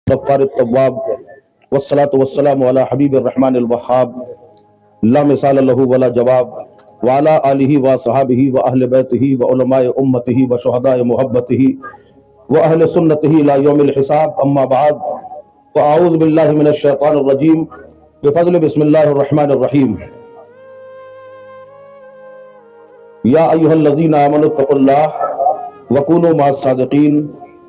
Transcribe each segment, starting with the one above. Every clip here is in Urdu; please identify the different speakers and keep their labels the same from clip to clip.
Speaker 1: غفار التواب والصلاة والسلام على حبیب الرحمن الوہاب لا مثال له ولا جواب وعلى آلہ وصحابہ وأہل بیتہ وعلماء امتہ وشہداء محبتہ وأہل سنتہ لا یوم الحساب اما بعد فاعوذ باللہ من الشیطان الرجیم بفضل بسم اللہ الرحمن الرحیم یا ایہا الذین آمنوا اتقوا اللہ وکونوا مع الصادقین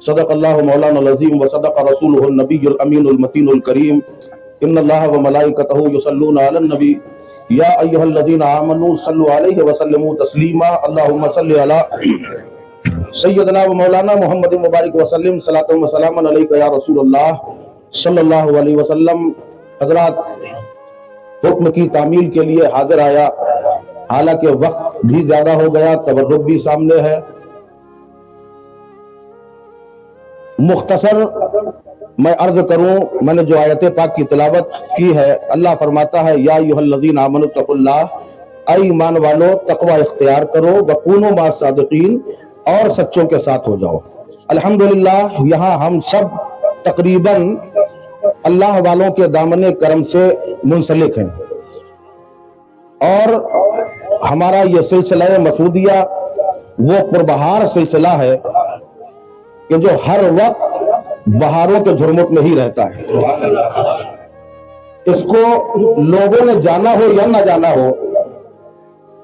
Speaker 1: صدق اللہ مولانا العظیم وصدق رسولہ النبی الامین المتین الکریم ان اللہ وملائکتہ یصلون علی النبی یا ایہا الذین آمنوا صلوا علیہ وسلموا تسلیما اللہم صلی علی سیدنا و مولانا محمد مبارک وسلم صلاۃ و سلام علیک یا رسول اللہ صلی اللہ علیہ وسلم۔ حضرات، حکم کی تعمیل کے لیے حاضر آیا، حالانکہ وقت بھی زیادہ ہو گیا، تبرک بھی سامنے ہے۔ مختصر میں عرض کروں، میں نے جو آیت پاک کی تلاوت کی ہے، اللہ فرماتا ہے یا ایھا الذین آمنوا اتقوا اللہ، اے ایمان والو تقوی اختیار کرو، وکونوا مع الصادقین، اور سچوں کے ساتھ ہو جاؤ۔ الحمدللہ یہاں ہم سب تقریباً اللہ والوں کے دامن کرم سے منسلک ہیں، اور ہمارا یہ سلسلہ مسعودیہ وہ پربہار سلسلہ ہے کہ جو ہر وقت بہاروں کے جھرمٹ میں ہی رہتا ہے۔ اس کو لوگوں نے جانا ہو یا نہ جانا ہو،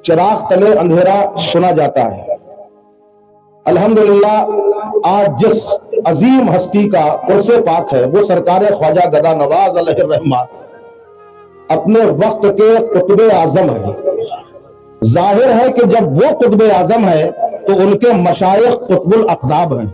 Speaker 1: چراغ تلے اندھیرا سنا جاتا ہے۔ الحمدللہ آج جس عظیم ہستی کا عرس پاک ہے، وہ سرکار خواجہ گدا نواز علیہ الرحمہ اپنے وقت کے قطب اعظم ہے۔ ظاہر ہے کہ جب وہ قطب اعظم ہے تو ان کے مشائخ قطب الاقطاب ہیں،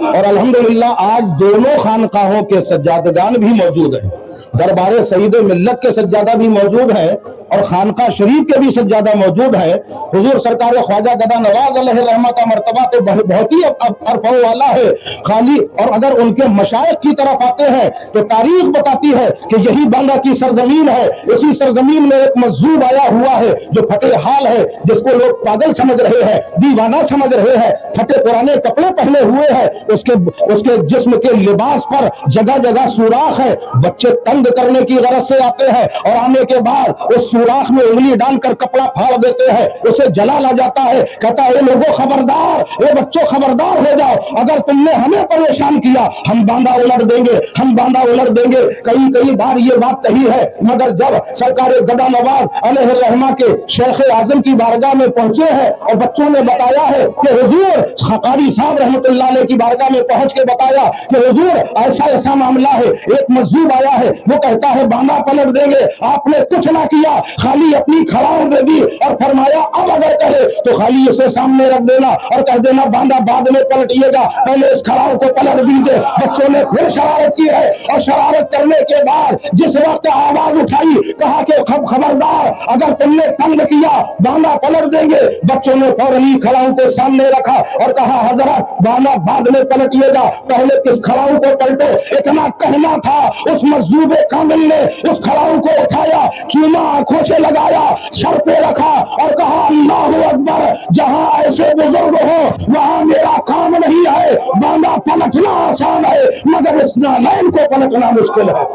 Speaker 1: اور الحمدللہ آج دونوں خانقاہوں کے سجادگان بھی موجود ہیں۔ دربار سید ملت کے سجادہ بھی موجود ہیں اور خانقاہ شریف کے بھی سجادہ موجود ہیں۔ حضور سرکار خواجہ گدا نواز علیہ الرحمہ کا مرتبہ تو بہت ہی عرفہ والا ہے خالی، اور اگر ان کے مشائخ کی طرف آتے ہیں تو تاریخ بتاتی ہے کہ یہی بانڈا کی سرزمین ہے۔ اسی سرزمین میں ایک مجذوب آیا ہوا ہے جو پھٹے حال ہے، جس کو لوگ پاگل سمجھ رہے ہیں، دیوانہ سمجھ رہے ہیں، پھٹے پرانے کپڑے پہنے ہوئے ہیں، اس کے جسم کے لباس پر جگہ جگہ سوراخ ہے۔ بچے تنگ کرنے کی غرض سے آتے ہیں اور آنے کے بعد اس سوراخ میں انگلی ڈال کر کپڑا پھاڑ دیتے ہیں، اسے جلا لا جاتا ہے۔ کہتا ہے اے لوگوں خبردار، اے بچوں خبردار ہو جاؤ، اگر تم نے ہمیں پریشان کیا ہم باندھا الٹ دیں گے، ہم باندھا الٹ دیں گے۔ کئی بار یہ بات کہی ہے، مگر جب سرکار گدا نواز علیہ الرحمہ کے شیخ اعظم کی بارگاہ میں پہنچے ہیں اور بچوں نے بتایا ہے کہ حضور، قاری صاحب رحمۃ اللہ علیہ کی بارگاہ میں پہنچ کے بتایا کہ حضور ایسا معاملہ ہے، ایک مجذوب آیا ہے، وہ کہتا ہے باندھا پلٹ دیں گے۔ آپ نے کچھ نہ کیا، خالی اپنی کھڑاؤں دے دی اور فرمایا اب اگر کہے تو خالی اسے سامنے رکھ دینا اور کہہ دینا باندھا بعد میں پلٹیے گا، پہلے اس کھڑاؤں کو پلٹ دیجیے۔ بچوں نے پھر شرارت کی ہے، اور شرارت کرنے کے بعد جس وقت آواز اٹھائی، کہا کہ خبردار، اگر تم نے تنگ کیا باندھا پلٹ دیں گے۔ بچوں نے فوراً کھڑاؤں کو سامنے رکھا اور کہا حضرت باندھا بعد میں پلٹیے گا، پہلے کس کھڑاؤں کو پلٹو۔ اتنا کہنا تھا، اس مجذوب کامل نے اس کھڑاؤں کو اٹھایا، چوما آنکھوں سے لگایا، سر پہ رکھا اور کہا اللہ اکبر، جہاں ایسے بزرگ ہو وہاں میرا کام نہیں ہے۔ باندھا پلٹنا آسان ہے مگر اس نالین کو پلٹنا مشکل ہے۔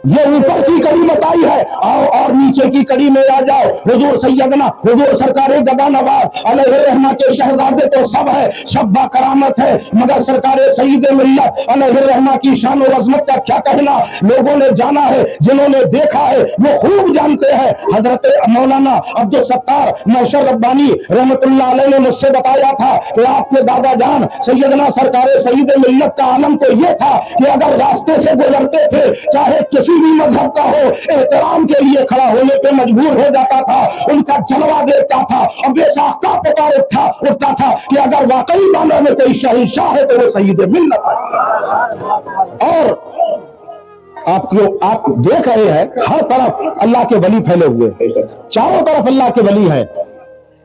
Speaker 1: یہ اوپر کی کڑی بتائی ہے، اور نیچے کی کڑی میں آ جاؤ۔ حضور سیدنا حضور سرکار گدا نواز علیہ الرحمہ کے شہزادے تو سب ہے، سب با کرامت ہے، مگر سرکار سید ملت علیہ الرحمہ کی شان و عظمت کا کیا کہنا۔ لوگوں نے جانا ہے، جنہوں نے دیکھا ہے وہ خوب جانتے ہیں۔ حضرت مولانا عبدالستار نوشر ربانی رحمت اللہ علیہ نے مجھ سے بتایا تھا کہ آپ کے دادا جان سیدنا سرکار سید ملت کا عالم تو یہ تھا کہ اگر راستے سے گزرتے تھے، چاہے کسی بھی مذہب کا ہو، احترام کے لیے کھڑا ہونے پہ مجبور ہو جاتا تھا۔ ان کا جلوہ دیکھتا تھا اور بے ساختہ پکار اٹھتا تھا کہ اگر واقعی معنی میں کوئی شہنشاہ ہے تو وہ سید ملت ہے۔ اور آپ دیکھ رہے ہیں ہر طرف اللہ کے ولی پھیلے ہوئے، چاروں طرف اللہ کے ولی ہیں۔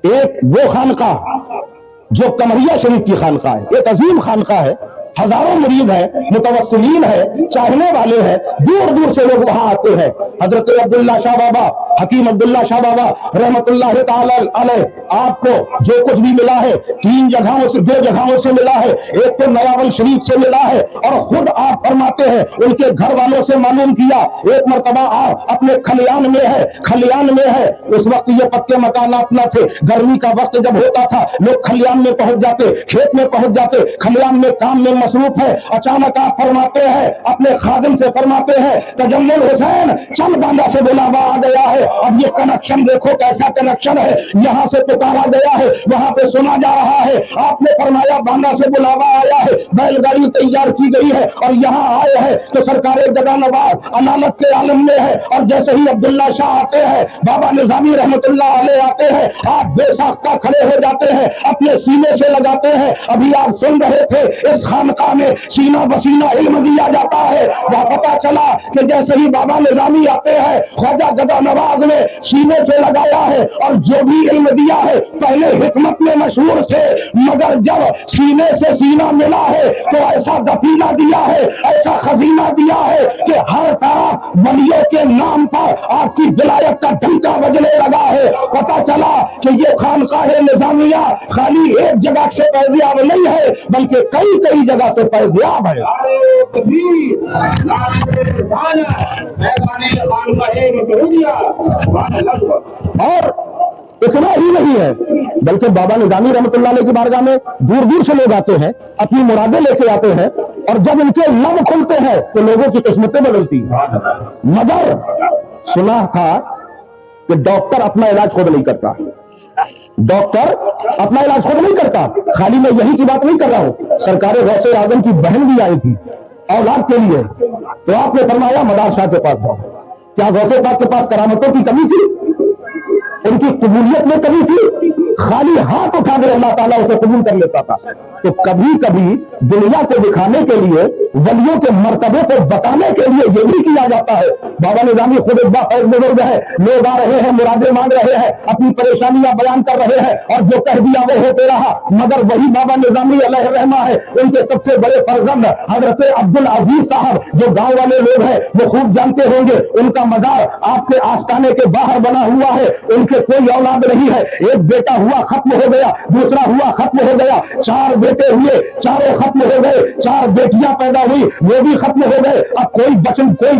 Speaker 1: ایک وہ خانقاہ جو قمریہ شریف کی خانقاہ ہے، ایک عظیم خانقاہ ہے، ہزاروں مرید ہیں، متوسلین ہیں، چاہنے والے ہیں، دور دور سے لوگ وہاں آتے ہیں۔ حضرت عبداللہ شاہ بابا حکیم عبداللہ شاہ بابا رحمت اللہ تعالی علیہ آپ کو جو کچھ بھی ملا ہے 3 جگہوں سے 2 جگہوں سے ملا ہے. ایک تو نیاول شریف سے ملا ہے اور خود آپ فرماتے ہیں ان کے گھر والوں سے معلوم کیا. ایک مرتبہ آپ اپنے کھلیان میں ہے اس وقت یہ پکے مکانات نہ تھے. گرمی کا وقت جب ہوتا تھا لوگ کھلیان میں پہنچ جاتے, کھیت میں پہنچ جاتے, کھلیان میں کام میں مصروف ہے. اچانک آپ فرماتے ہیں اپنے خادم سے فرماتے ہیں تجمل حسین چل باندھا سے بلاوا آ گیا ہے. اب یہ کنیکشن دیکھو کیسا کنیکشن ہے, یہاں سے پکارا گیا ہے وہاں پہ سنا جا رہا ہے. آپ نے فرمایا باندھا سے بلاوا آیا ہے, بیل گاڑی تیار کی گئی ہے اور یہاں آئے ہیں تو سرکار گدا نواز علامت کے عالم میں ہے. اور جیسے ہی عبداللہ شاہ آتے ہیں, بابا نظامی رحمت اللہ علیہ آتے ہیں, آپ بے ساختہ کھڑے ہو جاتے ہیں, اپنے سینے سے لگاتے ہیں. ابھی آپ سن رہے تھے اس خانقاہ میں سینہ بسینہ علم دیا جاتا ہے. وہ پتا چلا کہ جیسے ہی بابا نظامی آتے ہیں خواجہ گدا نواز نے سینے سے لگایا ہے اور جو بھی علم دیا ہے پہلے حکمت میں مشہور تھے مگر جب سینے سے سینہ ملا ہے تو ایسا دفینہ دیا ہے, ایسا خزینہ دیا ہے کہ ہر طرف ولیوں کے نام پر آپ کی ولایت کا ڈنکا بجنے لگا ہے. پتا چلا کہ یہ خانقاہ نظامیہ خالی ایک جگہ سے فیضیاب نہیں ہے بلکہ کئی جگہ سے فیضیاب ہے. اور اتنا ہی نہیں ہے بلکہ بابا نظامی رحمت اللہ علیہ کی بارگاہ میں دور دور سے لوگ آتے ہیں, اپنی مرادیں لے کے آتے ہیں اور جب ان کے لب کھلتے ہیں تو لوگوں کی قسمتیں بدلتی ہیں. مگر سنا تھا کہ ڈاکٹر اپنا علاج خود نہیں کرتا, ڈاکٹر اپنا علاج خود نہیں کرتا. خالی میں یہی کی بات نہیں کر رہا ہوں, سرکار غوث اعظم کی بہن بھی آئی تھی اولاد کے لیے تو آپ نے فرمایا مدار شاہ کے پاس جاؤ. کیا غوث پاک کے پاس کرامتوں کی کمی تھی, ان کی قبولیت میں کمی تھی؟ خالی ہاتھ اٹھا کے اللہ تعالیٰ اسے قبول کر لیتا تھا. تو کبھی کبھی دنیا کو دکھانے کے لیے, ولیوں کے مرتبے کو بتانے کے لیے یہ بھی کیا جاتا ہے. بابا نظامی خود ایک بافیض بزرگ ہے, لوگ آ رہے ہیں مرادیں مانگ رہے ہیں, اپنی پریشانیاں بیان کر رہے ہیں اور جو کہہ دیا وہ ہوتے رہا. مگر وہی بابا نظامی علیہ الرحمہ ہے, ان کے سب سے بڑے فرزند حضرت عبدالعزیز صاحب جو گاؤں والے لوگ ہیں وہ خوب جانتے ہوں گے, ان کا مزار آپ کے آستانے کے باہر بنا ہوا ہے. ان کے کوئی اولاد نہیں ہے, ایک بیٹا ہوا ختم ہو گیا, دوسرا ہوا ختم ہو گیا, 4 بیٹے ہوئے چاروں ختم ہو گئے, 4 بیٹیاں پیدا ہوئی وہ بھی ختم ہو گئے. اب کوئی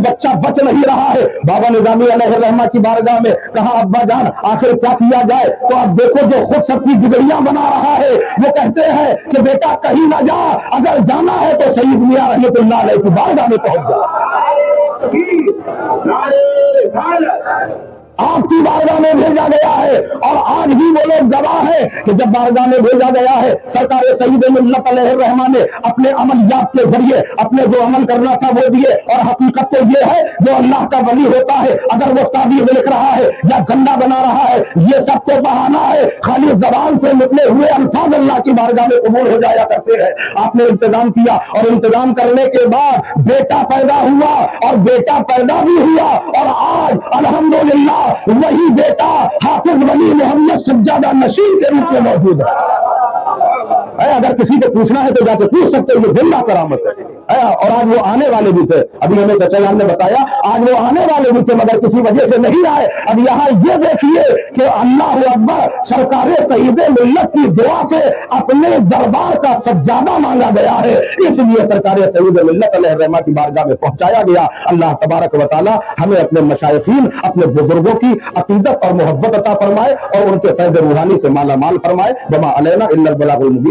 Speaker 1: بچہ بچ نہیں رہا ہے. بابا نظامی علیہ الرحمہ کی بارگاہ میں کہا ابا جان آخر کیا کیا جائے؟ تو اب دیکھو جو خود سب کی بگڑیاں بنا رہا ہے وہ کہتے ہیں کہ بیٹا کہیں نہ جا, اگر جانا ہے تو سید میاں رحمت اللہ علیہ کی بارگاہ میں پہنچ جا. آپ کی بارگاہ میں بھیجا گیا ہے اور آج بھی وہ لوگ گواہ ہیں کہ جب بارگاہ میں بھیجا گیا ہے سرکار سید ملت علیہ الرحمہ نے اپنے عملیات کے ذریعے اپنے جو عمل کرنا تھا وہ دیے. اور حقیقت تو یہ ہے جو اللہ کا ولی ہوتا ہے اگر وہ تعبیر لکھ رہا ہے یا گنڈا بنا رہا ہے یہ سب تو بہانہ ہے, خالی زبان سے نکلے ہوئے الفاظ اللہ کی بارگاہ میں قبول ہو جایا کرتے ہیں. آپ نے انتظام کیا اور انتظام کرنے کے بعد بیٹا پیدا ہوا اور بیٹا پیدا بھی ہوا اور آج الحمدللہ وہی بیٹا حافظ ولی محمد سجادہ نشین کے روپ میں موجود ہے. اگر کسی کو پوچھنا ہے تو جا کے پوچھ سکتے ہیں, یہ زندہ کرامت ہے. اور آج وہ آنے والے بھی تھے, ابھی ہمیں چچا جان نے بتایا آج وہ آنے والے بھی تھے مگر کسی وجہ سے نہیں آئے. اب یہاں یہ دیکھیے کہ اللہ اکبر, سرکار سید ملت کی دعا سے اپنے دربار کا سجادہ مانگا گیا ہے, اس لیے سرکار سید ملت علیہ الرحمہ کی بارگاہ میں پہنچایا گیا. اللہ تبارک و تعالی ہمیں اپنے مشائخین, اپنے بزرگوں کی عقیدت اور محبت عطا فرمائے اور ان کے فیض روحانی سے مالا مال فرمائے. وما علینا الا البلاغ المبین.